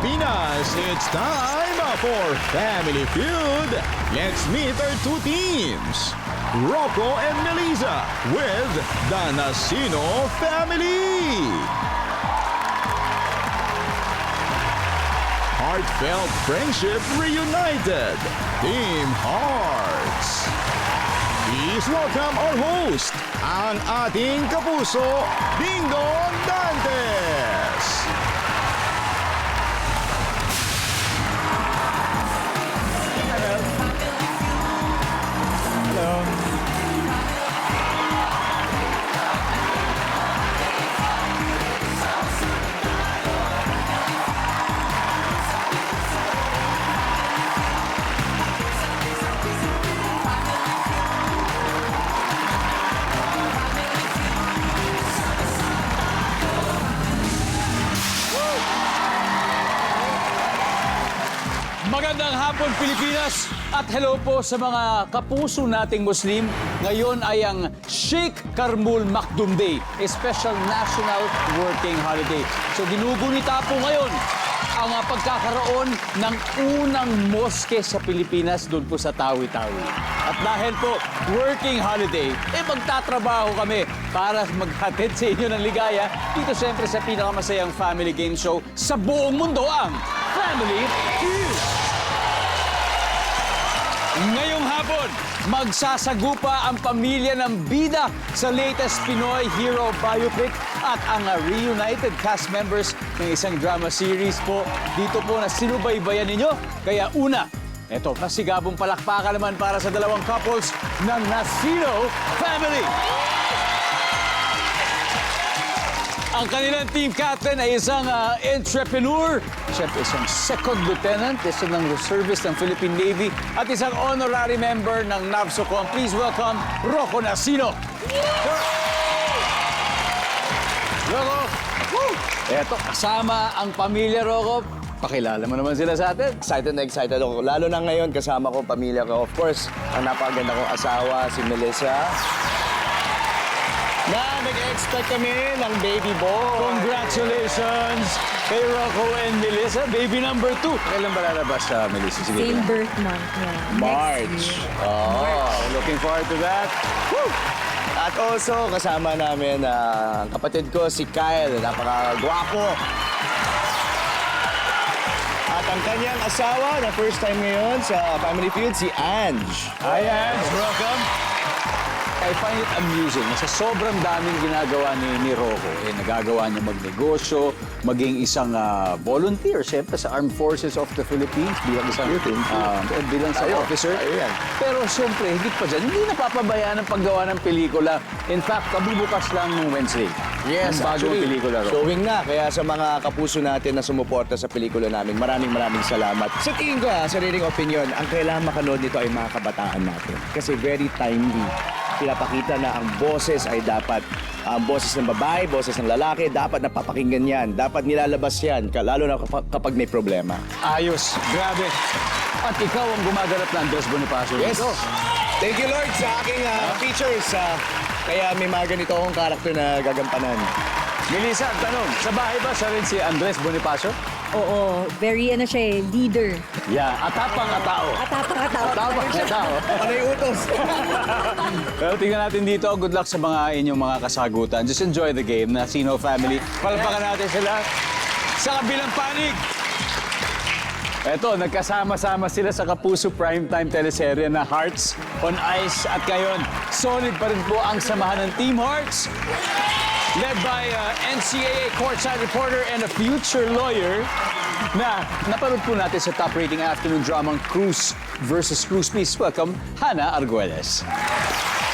Pilipinas, it's time for Family Feud. Let's meet our two teams. Rocco and Melissa with the Nasino family. Heartfelt Friendship Reunited, Team Hearts. Please welcome our host, ang ating kapuso, Dingdong Dantes. Magandang hapon, Pilipinas! At hello po sa mga kapuso nating Muslim. Ngayon ay ang Sheikh Karmul Makdum Day, a special national working holiday. So ginugunita po ngayon ang pagkakaroon ng unang moske sa Pilipinas doon po sa Tawi-Tawi. At dahil po working holiday, magtatrabaho kami para maghatid sa inyo ng ligaya dito siyempre sa pinakamasayang family game show sa buong mundo, ang Family Feud. Ngayong hapon, magsasagupa ang pamilya ng bida sa latest Pinoy hero biopic at ang reunited cast members ng isang drama series po. Dito po na sinubaybayan ninyo. Kaya una, eto, masigabong palakpakan naman para sa dalawang couples ng Nasino family. Ang kanilang team captain ay isang entrepreneur, siyempre isang second lieutenant, isang ng reservist ng Philippine Navy, at isang honorary member ng NAVSOCOM. Please welcome Rocco Nasino. Rocco, eto, kasama ang pamilya, Rocco. Pakilala mo naman sila sa atin. Excited na excited ako. Lalo na ngayon, kasama ko pamilya ko. Of course, ang napakaganda kong asawa, si Melissa. Na nag-expect kami ng baby boy. Congratulations kay Rocco and Melissa. Baby number 2. Kailan ba lalabas sa Melissa? Sige. Same birth month niya. March. Oh, looking forward to that. Woo! At also, kasama namin ang kapatid ko, si Kyle. Napaka-gwapo. At ang kanyang asawa na first time ngayon sa Family Feud, si Ange. Hi, Ange. Welcome. I find it amusing na sa sobrang daming ginagawa ni Rocco, nagagawa niya magnegosyo, maging isang volunteer, siyempre sa Armed Forces of the Philippines, bilang isang bilang sa officer. Pero siyempre, higit pa dyan, hindi napapabayaan ang paggawa ng pelikula. In fact, kabubukas lang nung Wednesday. Yes, ang bagong actually, pelikula, Rocco. showing na. Kaya sa mga kapuso natin na sumuporta sa pelikula namin, maraming salamat. Sa tingin ko, sariling opinion, ang kailangan makanood nito ay mga kabataan natin. Kasi very timely. Pinapakita na ang boses ay dapat, ang boses ng babae, boses ng lalaki, dapat napapakinggan yan. Dapat nilalabas yan, lalo na kapag may problema. Ayos. Grabe. At ikaw ang gumaganap ng Andres Bonifacio. Yes! Thank you, Lord, sa aking features. Kaya may mga ganito akong karakter na gagampanan. Melissa, tanong, sa bahay ba siya rin si Andres Bonifacio? Oo, very leader. Yeah, atapang na tao. Atapang na tao. Ano yung utos? Pero tingnan natin dito. Good luck sa mga inyong mga kasagutan. Just enjoy the game. Nasino family. Palpakan natin sila sa kabilang panig. Eto, nagkasama-sama sila sa Kapuso Primetime teleserye na Hearts on Ice. At ngayon, solid pa rin po ang samahan ng Team Hearts. Led by NCAA courtside reporter and a future lawyer na napanood po natin sa top-rating afternoon dramang Cruz versus Cruz. Please welcome Hannah Arguelles.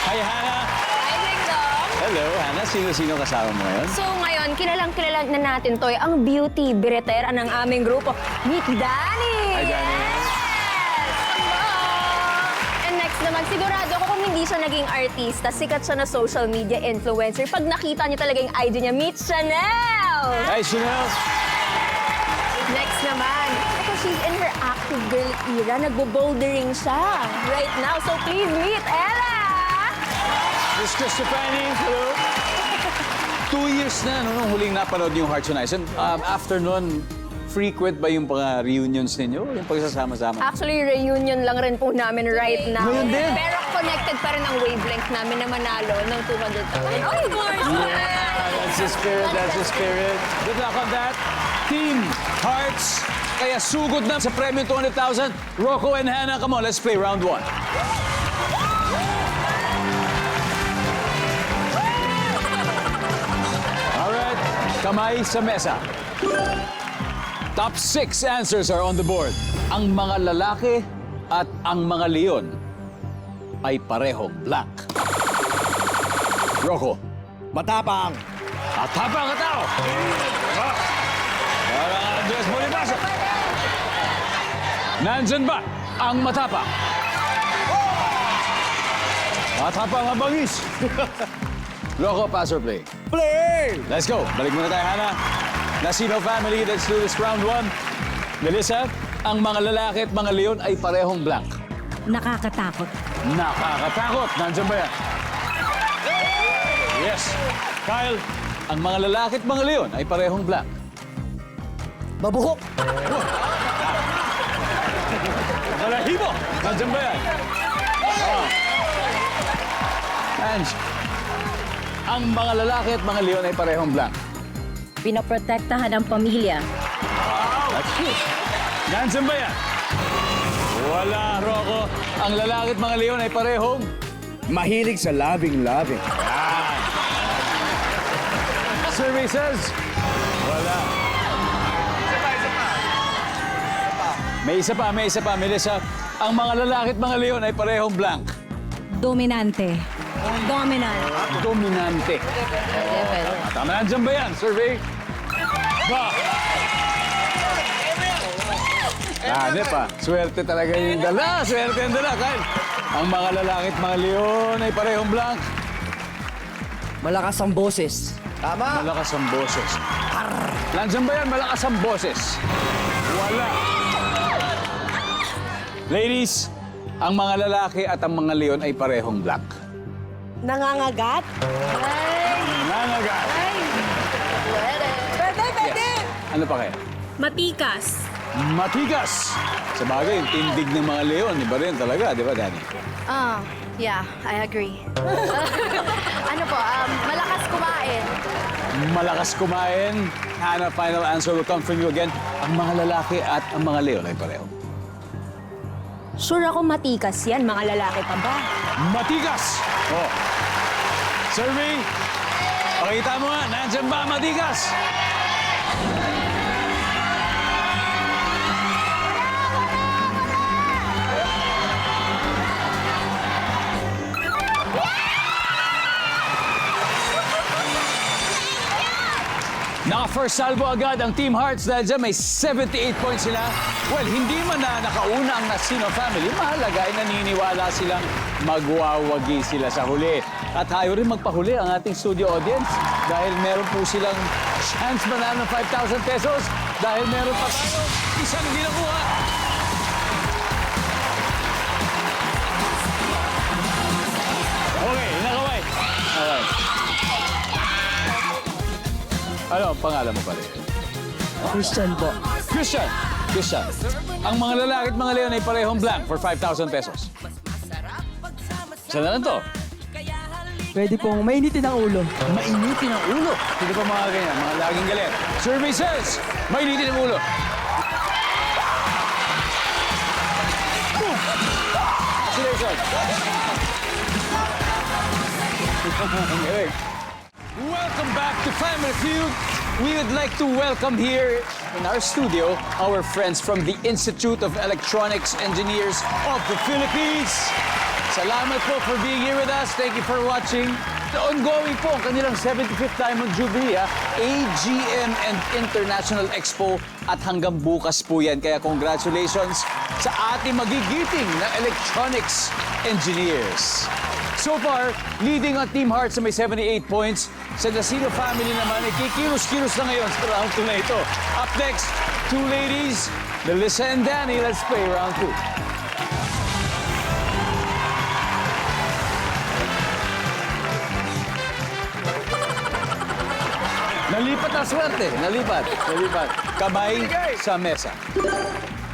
Hi, Hannah! Hi, Dingdong! Hello, Hannah. Sino-sino kasama mo ngayon? So ngayon, kilalang-kilala na natin to ang beauty biretera ng aming grupo. Meet Danny! Hi, Danny. Yes! Hello! And next naman, sigurado ako kung hindi siya naging artista, sikat siya na social media influencer. Pag nakita niyo talaga yung IG niya, meet Chanel! Hi, Chanel. Next naman, ako she's in her active girl era. Nagbo-bouldering siya right now. So please meet Ella! Miss Cristofani, hello. 2 years na nung huling napanood yung Hearts on Ice. And after nun, frequent ba yung mga reunions ninyo? Yung pagsasama-sama? Actually, reunion lang rin po namin right now. Ngayon din. Pero connected pa rin ang wavelength namin na manalo ng 200,000. Oh, of course! That's the spirit, that's the spirit. Good luck on that. Team Hearts. Kaya sugod na sa premium 200,000. Rocco and Hannah, come on, let's play round 1. Alright, kamay sa mesa. Top 6 answers are on the board. Ang mga lalaki at ang mga leon ay parehong blank. Rocco. Matapang. At habang ka tao! Parang Andres Bonifacio. Nandyan ba ang matapang? Matapang ang bangis. Loco, pass or play? Play! Let's go. Balik muna tayo, Hannah. Nasino family, let's do this round 1. Melissa, ang mga lalaki at mga leon ay parehong blank. Nakakatakot. Nakakatakot. Nandyan ba yan? Yes. Kyle, ang mga lalaki at mga leon ay parehong blank. Mabuhok. Balahibo! Nandiyan ba yan? Ange, ang mga lalaki at mga leon ay parehong blank. Pinoprotektahan ang pamilya. That's good. Nandiyan ba yan? Wala, Rocco. Ang lalaki at mga leon ay parehong... Mahilig sa loving-loving. Survey says... Wala. May isa pa, Melissa. Ang mga lalaki at mga leon ay parehong blank. Dominante. Dominant. Dominante. Tama, nandiyan ba yan? Survey? Ba! Ano pa? Swerte talaga yung dala. Swerte yung dala, Kyle. Ang mga lalaki at mga leon ay parehong blank. Malakas ang boses. Tama. Malakas ang boses. Nandiyan ba yan? Malakas ang boses. Wala. Ladies, ang mga lalaki at ang mga leon ay parehong black. Nangangagat? Nangagat. Pwede! Ano pa kaya? Matikas. Matigas. Sa bagay, yung tindig ng mga leon, iba rin talaga, di ba, Danny? Yeah, I agree. Ano po, malakas kumain. Malakas kumain. Hannah, final answer will come from you again. Ang mga lalaki at ang mga leon ay pareho. Sure ako matikas yan, mga lalaki pa ba? Matigas! Oh. Survey, pakita mo nga, nandiyan ba ang matigas? Naka-first salvo agad ang Team Hearts dahil dyan may 78 points sila. Well, hindi man na nakauna ang Nasino family, mahalaga ay naniniwala silang magwawagi sila sa huli. At tayo rin magpahuli ang ating studio audience dahil meron po silang chance manalo ng 5,000 pesos dahil meron pa tayo isang hindi nakuha. Okay, nakaway. Okay. Ano ang pangalan mo pala? Christian po. Christian. Christian. Ang mga lalaki at mga leon ay parehong blank for 5,000 pesos. Saan na lang to? Pwede pong mainitin ang ulo. Mainitin ang ulo. Hindi pa mga ganyan, mga laging galit. Survey says, mainitin ang ulo. Congratulations. Galing. Welcome back to Family Feud. We would like to welcome here in our studio our friends from the Institute of Electronics Engineers of the Philippines. Salamat po for being here with us. Thank you for watching. The ongoing po ang kanilang 75th Diamond Jubilee, AGM and International Expo. At hanggang bukas po yan. Kaya congratulations sa ating magigiting na electronics engineers. So far, leading ang Team Hearts na may 78 points. Sa Nasino family naman, ay kikilos-kilos na ngayon sa round 2 na ito. Up next, two ladies, Melissa and Danny. Let's play round 2. Nalipat ang swerte. Nalipat. Kamay sa mesa.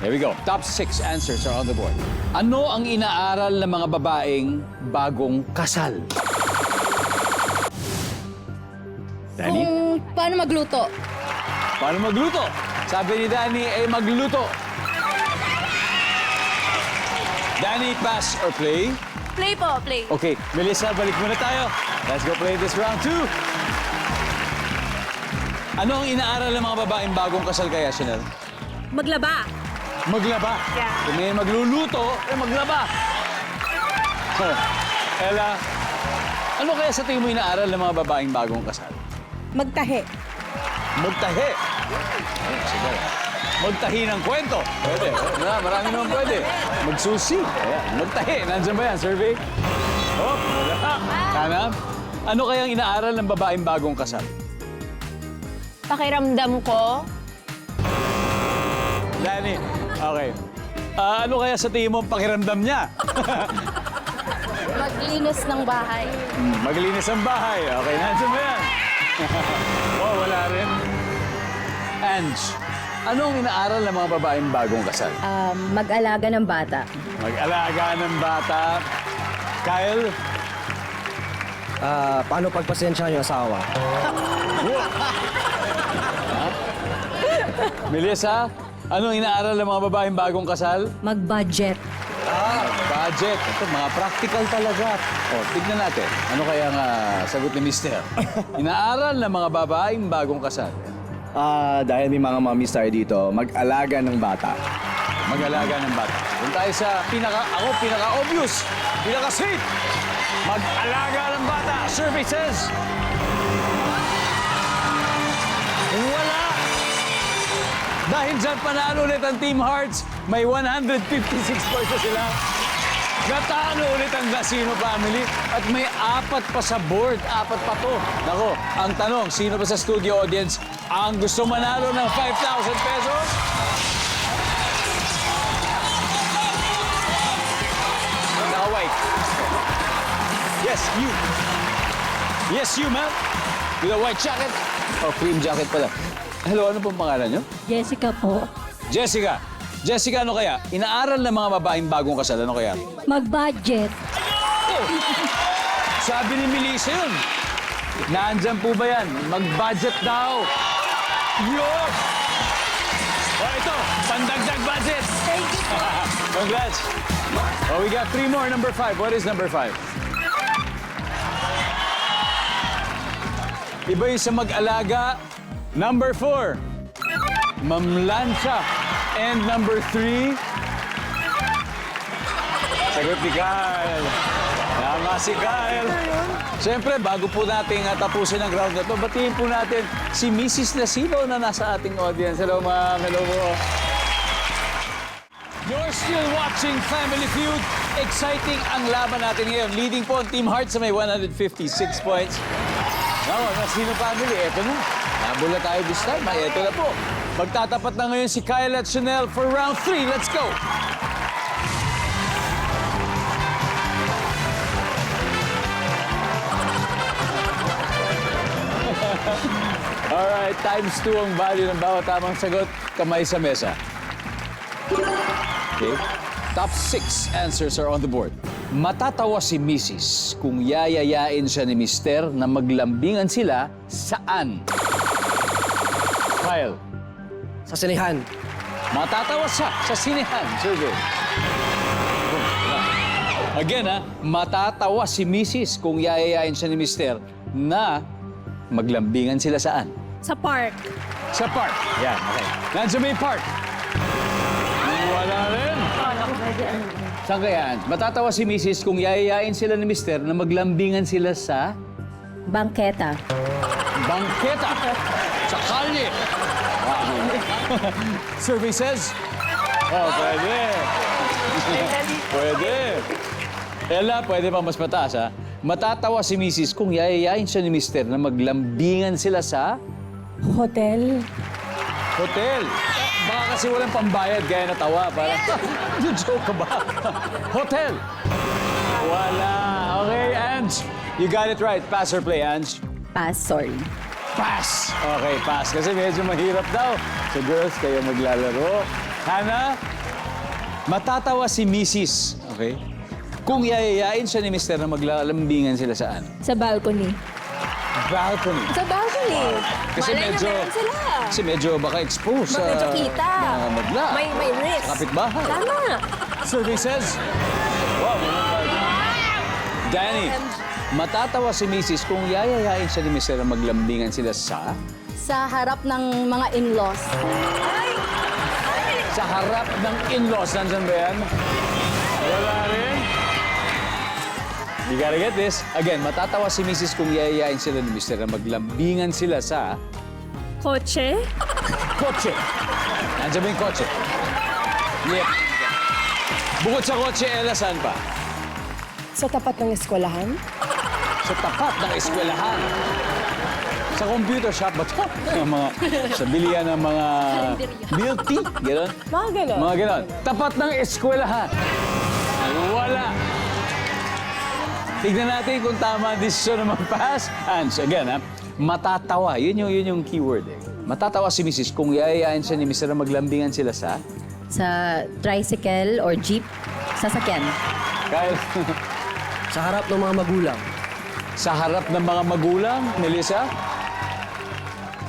Here we go. Top 6 answers are on the board. Ano ang inaaral ng mga babaeng bagong kasal? Danny? Paano magluto? Paano magluto? Sabi ni Danny ay magluto. Danny, pass or play? Play po, play. Okay, Melissa, balik muna tayo. Let's go play this round 2. Ano ang inaaral ng mga babaeng bagong kasal kaya, Chanel? Maglaba. Maglaba. Yeah. Kung may magluluto, maglaba. Ella, ano kaya sa tingin mo inaaral ng mga babaeng bagong kasal? Magtahi. Magtahi. Sige. Magtahi ng kwento. Pwede. Marami naman pwede. Magsusi. Ayan. Magtahi. Nandiyan ba yan? Survey? Oh, wala. Kana? Ano kayang inaaral ng babaeng bagong kasal? Pakiramdam ko, Danny, okay. Ano kaya sa tingin mo ang pakiramdam niya? maglinis ng bahay. Maglinis ang bahay. Okay, nandiyan ba yan? Oh, wala rin. Ange, anong inaaral ng mga babaeng bagong kasal? Mag-alaga ng bata. Mag-alaga ng bata. Kyle? Paano pagpasensya yung asawa? Melissa, anong inaaral ng mga babaeng bagong kasal? Mag-budget. Budget. Ito, mga practical talaga. O, tignan natin. Ano kaya nga sagot ni Mister? Inaaral ng mga babaeng bagong kasal. Dahil may mga mommies tayo dito, mag-alaga ng bata. Mag-alaga ng bata. Doon tayo sa pinaka-obvious, pinaka-safe. Mag-alaga ng bata. Survey says... Wala! Dahil dyan, panalo ulit ang Team Hearts. May 156 points na sila. Natalo ulit ang Dasino family. At may 4 pa sa board. 4 pa to. Nako, ang tanong, sino ba sa studio audience ang gusto manalo ng 5,000 pesos? Naka-white. Yes, you. Yes, you, ma'am. With a white jacket. Oh, cream jacket pala. Hello, ano pong pangalan nyo? Jessica po. Jessica. Jessica, ano kaya? Inaaral ng mga babaeng bagong kasal, ano kaya? Mag-budget. Oh! Sabi ni Melissa yun. Nandyan po ba yan? Mag-budget daw. Yun! Oh, ito. Pandagdag budget. Thank you po. Congrats. Oh, we got 3 more. Number 5. What is number 5? Iba yung sa mag-alaga. Number 4. Mamlansya. And number 3. Sagot ni Kyle. Tama si Kyle. Siyempre, bago po natin tapusin ang round na to, batiin po natin si Mrs. Nasino na nasa ating audience. Hello, ma'am. Hello po. You're still watching Family Feud. Exciting ang laban natin ngayon. Leading po ang Team Hearts sa may 156 points. Now, Nasino family, eto na. Nabula tayo this time. Eto na po. Magtatapat na ngayon si Kyle at Chanel for round 3. Let's go! Alright, times 2 ang value ng bawat tamang sagot. Kamay sa mesa. Okay. Top 6 answers are on the board. Matatawa si Mrs. kung yayayain siya ni Mister na maglambingan sila saan? Kyle. Sa sinihan. Matatawa siya sa sinehan. Survey. Again, matatawa si Mrs. kung yayayain siya ni Mister na maglambingan sila saan? Sa park. Sa park. Yan, okay. Nandiyan may park. Wala rin. Saan kaya? Matatawa si Mrs. kung yayayain sila ni Mister na maglambingan sila sa Bangketa. bangketa. Sa kalye. Wow. Survey says? Oh, pwede. Pwede. Ella, pwede pa mas mataas, ha? Matatawa si Mrs. kung yayayain siya ni Mister na maglambingan sila sa Hotel. hotel. Baka kasi walang pambayad gaya na tawa. Parang, joke ka ba? Hotel. Wala. Okay, Ange. You got it right. Pass or play, Ange? Pass, sorry. Pass. Okay, pass. Kasi medyo mahirap daw. So girls, kayo maglalaro. Hana, matatawa si Mrs. Okay? Kung yayayain siya ni Mr. na maglalambingan sila saan? Sa balcony. Balcony. Sa balcony. Kasi Malay medyo, niya meron sila. kasi medyo baka exposed sa Medyo kita. mga madla. May risk. Sa kapitbahay. Tama. Survey says, wow. Danny, matatawa si Mrs. kung yayayain siya ni Mr. na maglambingan sila sa... Sa harap ng mga in-laws. Sa harap ng in-laws. Nandyan ba yan? Wala rin. You gotta get this. Again, matatawa si Mrs. kung yayayain sila ni Mr. na maglambingan sila sa Kotse. kotse. Nandiyan ba yung kotse? Yep. Bukod sa kotse, Ella, saan pa? Sa tapat ng eskwelahan. Sa tapat ng eskwelahan. Sa computer shop ba ito? Sa bilihan ng mga milk tea, gano'n? Mga ganon. Mga gano'n. Tapat ng eskwelahan. Wala. Tignan natin kung tama ang desisyon na mag-pass. Hands, again, ha? Matatawa. Yun yung keyword, eh. Matatawa si Mrs. kung yayayain siya ni Mr. na maglambingan sila sa... Sa tricycle or jeep. Sasakyan. Kyle, Sa harap ng mga magulang. sa harap ng mga magulang, Melissa?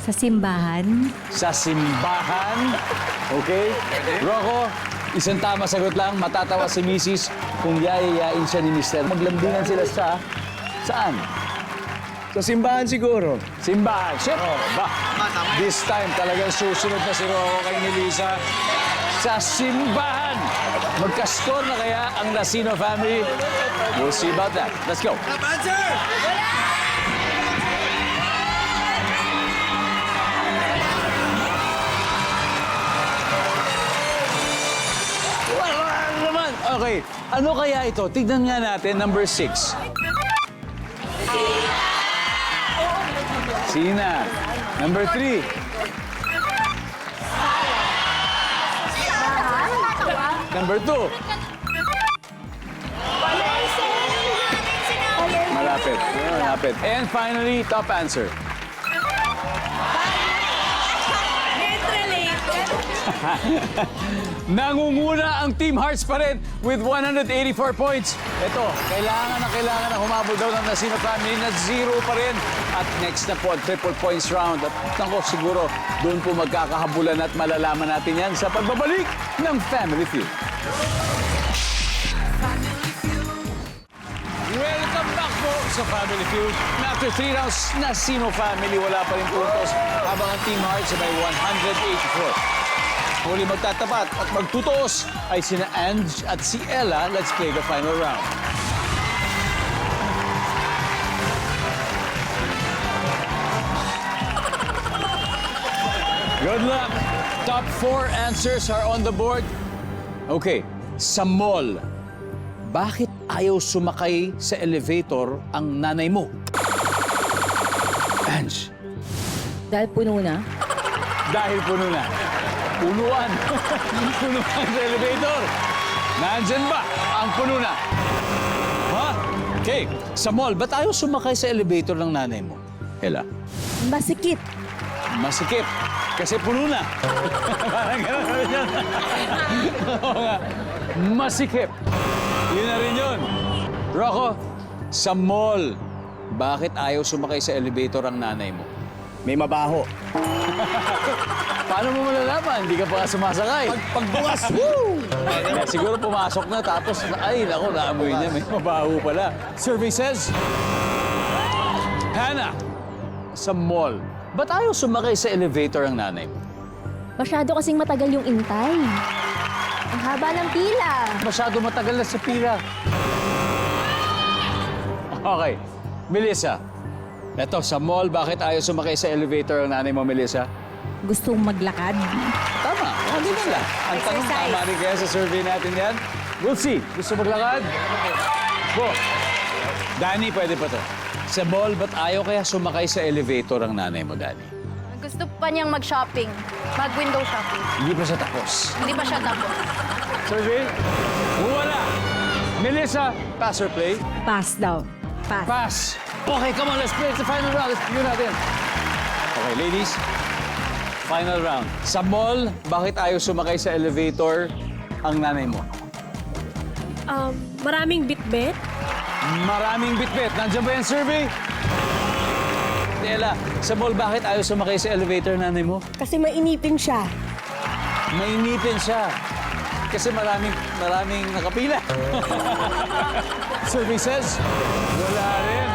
Sa simbahan. Sa simbahan. Okay? Rocco, isang tama sagot lang. Matatawa si Mrs. kung yayayain siya ni Mr. Maglambingan sila sa... Saan? Sa simbahan siguro. Simbahan. Shit! Ba, this time talagang susunod na si Rocco kay Melissa. Sa simbahan. Magka-score na kaya ang Nasino family? We'll see about that. Let's go. Wala naman. Okay. Ano kaya ito? Tignan nga natin. Number 6. Sina. Number 3. Number 2. Malapit. Malapit. And finally, top answer. Nangunguna ang Team Hearts pa rin with 184 points. Ito, kailangan na humabol daw ng Nasino family na 0 pa rin. At next na po ang triple points round. At nako, siguro doon po magkakahabulan at malalaman natin yan sa pagbabalik ng Family Feud. Welcome back po sa Family Feud. Na after 3 rounds, Nasino family wala pa rin puntos habang ang Team Hearts ay may 184. Huli magtatapat at magtutuos ay sina Ange at si Ella. Let's play the final round. Good luck. Top 4 answers are on the board. Okay, sa mall, bakit ayaw sumakay sa elevator ang nanay mo? Ange, Dahil puno na. dahil puno na. Punuan. Punuan sa elevator. Nandyan ba ang puno na? Ha? Okay, sa mall, ba't ayaw sumakay sa elevator ng nanay mo? Ella? Masikip. Masikip. Kasi puno na. Parang gano'n rin yun. Oo nga. Masikip. Yun na rin yun. Rocco, sa mall, bakit ayaw sumakay sa elevator ang nanay mo? May mabaho. Paano mo malalaman? Hindi ka pa sumasakay. Pagbukas, woo! Siguro pumasok na tapos, ay, naku, naamoy niya. May mabaho pala. Survey says, Hannah, sa mall, ba't ayaw sumakay sa elevator ang nanay mo? Masyado kasing matagal yung intay. Ang haba ng pila. Masyado matagal na sa pila. Okay. Melissa, eto, sa mall, bakit ayaw sumakay sa elevator ang nanay mo, Melissa? Gustong maglakad. Tama. Hindi na lang. Ang tanong, tama rin kaya sa survey natin yan? We'll see. Gusto maglakad? Go. Danny, pwede pa to. Sa mall, ba't ayaw kaya sumakay sa elevator ang nanay mo, Danny? Gusto pa niyang mag-shopping. Mag-window shopping. Hindi pa siya tapos. Hindi pa siya tapos. Survey? Wala. Melissa, pass or play? Pass daw. Pass. Pass. Okay, come on, let's play the final round. Let's review natin. Okay, ladies. Final round. Sa mall, bakit ayaw sumakay sa elevator ang nanay mo? Maraming bitbit. Maraming bitbit. Nandiyan ba yung survey? Stella, sa mall, bakit ayaw sumakay sa elevator nanay mo? Kasi mainipin siya. Mainipin siya. Kasi maraming nakapila. Survey says, wala rin.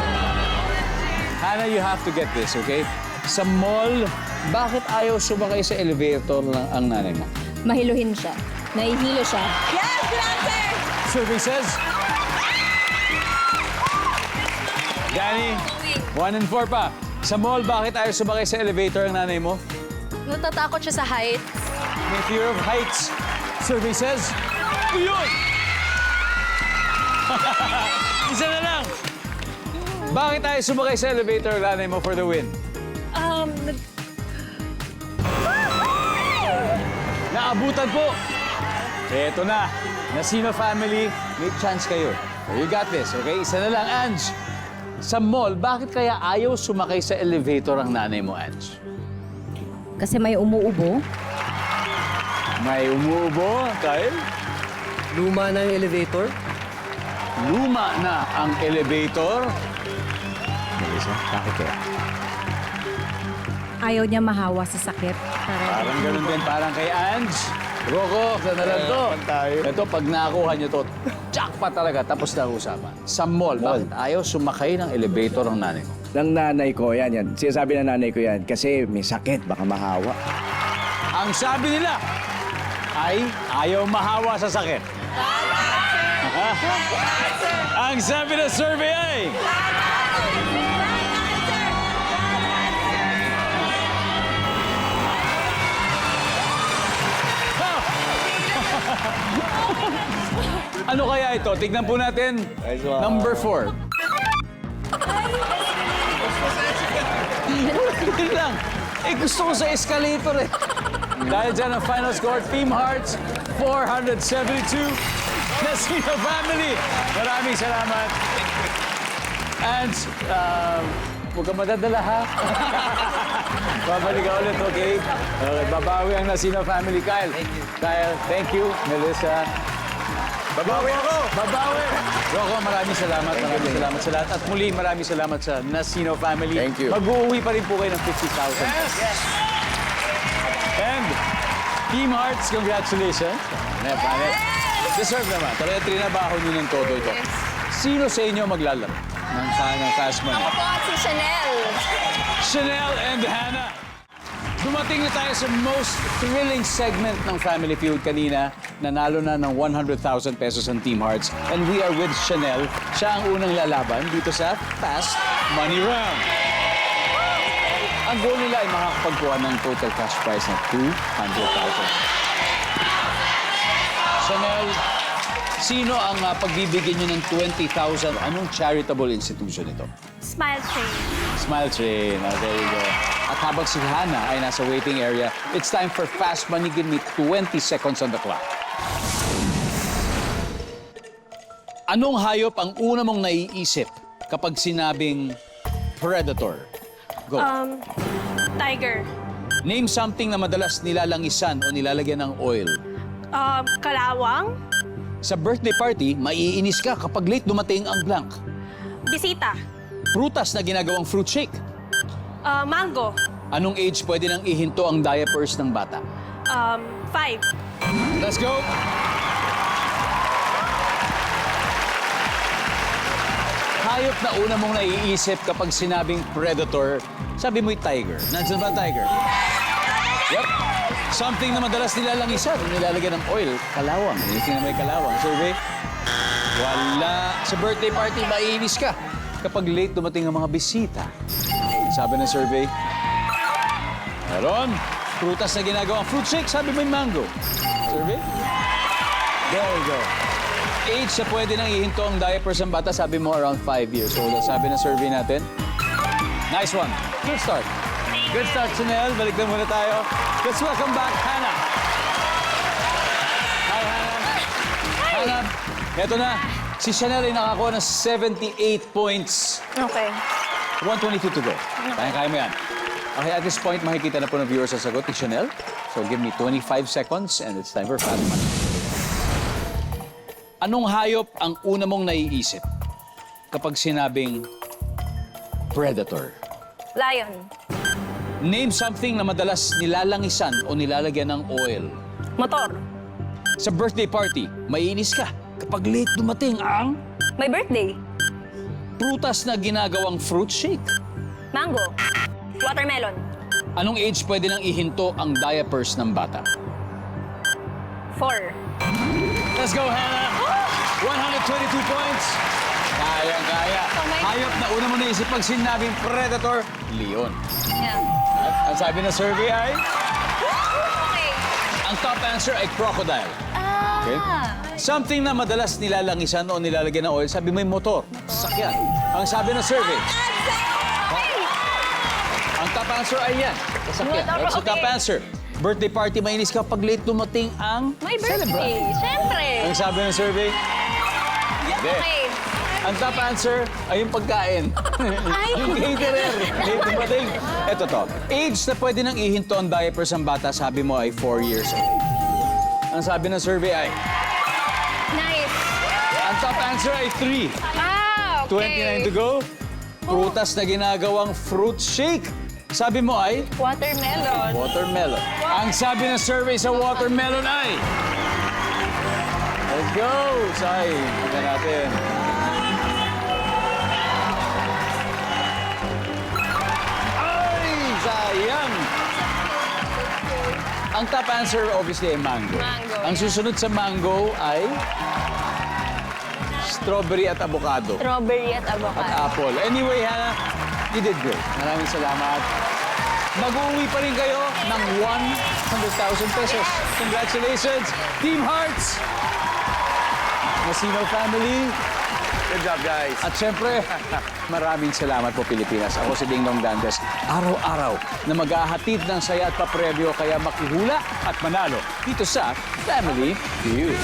Hannah, you have to get this, okay? Sa mall, bakit ayaw sumakay sa elevator ang nanay mo? Mahiluhin siya. Nahihilo siya. Yes, good answer! Survey says, Danny, 1 and 4 pa. Sa mall, bakit ayaw sumakay sa elevator ang nanay mo? Natatakot siya sa heights. May fear of heights. Survey says, yun! Isa na lang. Bakit ayaw sumakay sa elevator ang nanay mo for the win? Naabutan po. Eto na. Nasino family, may chance kayo. You got this, okay? Isa na lang, Ange. Sa mall, bakit kaya ayaw sumakay sa elevator ang nanay mo, Ange? Kasi may umuubo. May umuubo, Kyle? Luma na yung elevator. Luma na ang elevator. Melissa, bakit kaya? Ayaw niya mahawa sa sakit. Parang ganun din, parang kay Ange. Rocco, sana lang to. Ito, pag nakakuha niyo to, jackpot talaga, tapos na ang usapan. Sa mall, bakit ayaw sumakay ng elevator ang nanay mo? Ng nanay ko, yan. Sinasabi ng nanay ko yan, kasi may sakit, baka mahawa. Ang sabi nila ay ayaw mahawa sa sakit. Ang sabi ng survey ay... Ano kaya ito? Tignan po natin. Number 4. Hindi lang. Gusto ko sa escalator eh. Dahil dyan ang final score, Team Hearts, 472. Nasino family. Maraming salamat. And, huwag ka madadala ha. Babalik ka ulit, okay? Okay, babawi ang Nasino family. Kyle, thank you. Melissa. Babawi ako! Babawi! Rocco, maraming salamat. Maraming salamat sa lahat. At muli, maraming salamat sa Nasino family. Thank you. Mag-uuwi pa rin po kayo ng 50,000. Yes! And Team Hearts, congratulations. Deserve naman. Talaga trinabaho nyo ng todo ito. Sino sa inyo maglalaro ng Fast Money? Ako po si Chanel. Chanel and Hannah. Dumating na tayo sa most thrilling segment ng Family Feud kanina. Nanalo na ng 100,000 pesos ang Team Hearts. And we are with Chanel. Siya ang unang lalaban dito sa Fast Money Round. Ang goal nila ay makakapagkuha ng total cash prize na 200,000. Chanel, sino ang pagbibigyan nyo ng 20,000? Anong charitable institution ito? Smile Train. Smile Train. Oh, there you go. At habang si Hannah ay nasa waiting area, it's time for Fast Money. Give me 20 seconds on the clock. Anong hayop ang una mong naiisip kapag sinabing predator? Go. Tiger. Name something na madalas nilalangisan o nilalagyan ng oil. Kalawang. Sa birthday party, maiinis ka kapag late dumating ang blank. Bisita. Prutas na ginagawang fruit shake. Mango. Anong age pwede nang ihinto ang diapers ng bata? 5. Let's go! Hayop na una mong naiisip kapag sinabing predator, sabi mo'y tiger. Nandiyan ba ang tiger? Yep. Something na madalas nilalangisan, nilalagyan ng oil. Kalawang. Anything na may kalawang. Survey? Wala. Sa birthday party, maiinis ka kapag late dumating ang mga bisita. Sabi ng survey, meron. Prutas na ginagawang fruit shake, sabi mo'y mango. Survey? There you go. Age na pwede nang ihinto ang diapers ng bata, sabi mo around 5 years old. Sabi ng survey natin. Nice one. Good start. Good start, Chanel. Balik na muna tayo. Let's welcome back, Hannah. Hi, Hannah. Hannah, eto na. Si Chanel ay nakakuha ng 78 points. Okay. 122 to go. Kaya mo yan. Okay, at this point, makikita na po ng viewers ang sagot ni Chanel. So give me 25 seconds and it's time for Fast Money. Anong hayop ang una mong naiisip kapag sinabing predator? Lion. Name something na madalas nilalangisan o nilalagyan ng oil. Motor. Sa birthday party, maiinis ka kapag late dumating ang My birthday. prutas na ginagawang fruit shake. Mango. Watermelon. Anong age pwede nang ihinto ang diapers ng bata? 4. Let's go, Hannah! 122 points. Kayang-kaya. Hayop na una mo naisip pag sinabing predator, leon. Yeah. At ang sabi ng survey ay, Okay. ang top answer ay crocodile. Okay? Something na madalas nilalangisan o nilalagyan ng oil, sabi mo yung motor, sasakyan. Ang sabi ng survey, ang top answer ay yan, sasakyan. Motor, That's the top okay. answer. Birthday party, mainis ka pag late dumating ang My birthday. Siyempre. Ang sabi ng survey, hindi. Okay. Ang top answer ay yung pagkain. Yung caterer. Late dumating. Ito to. Age na pwede nang ihinto ang diapers ang bata, sabi mo ay 4 years old. Ang sabi ng survey ay, Nice. ang top answer ay 3. Ah, okay. 29 to go. Prutas na ginagawang fruit shake. Sabi mo ay Watermelon. watermelon. Ang sabi ng survey sa watermelon ay... Let's go! Say, tingnan natin. Ay, sayang! Ang top answer obviously ay mango. Mango, Ang susunod sa mango ay strawberry at avocado. Strawberry at avocado. Apple. Anyway, Hannah, you did great. Maraming salamat. Mag-uwi pa rin kayo ng 100,000 pesos. Congratulations, Team Hearts! Masino family. Good job, guys. At syempre, maraming salamat po Pilipinas. Ako si Ding Dong Dantes. Araw-araw na mag-ahatid ng saya at papremyo kaya makihula at manalo dito sa Family Feud.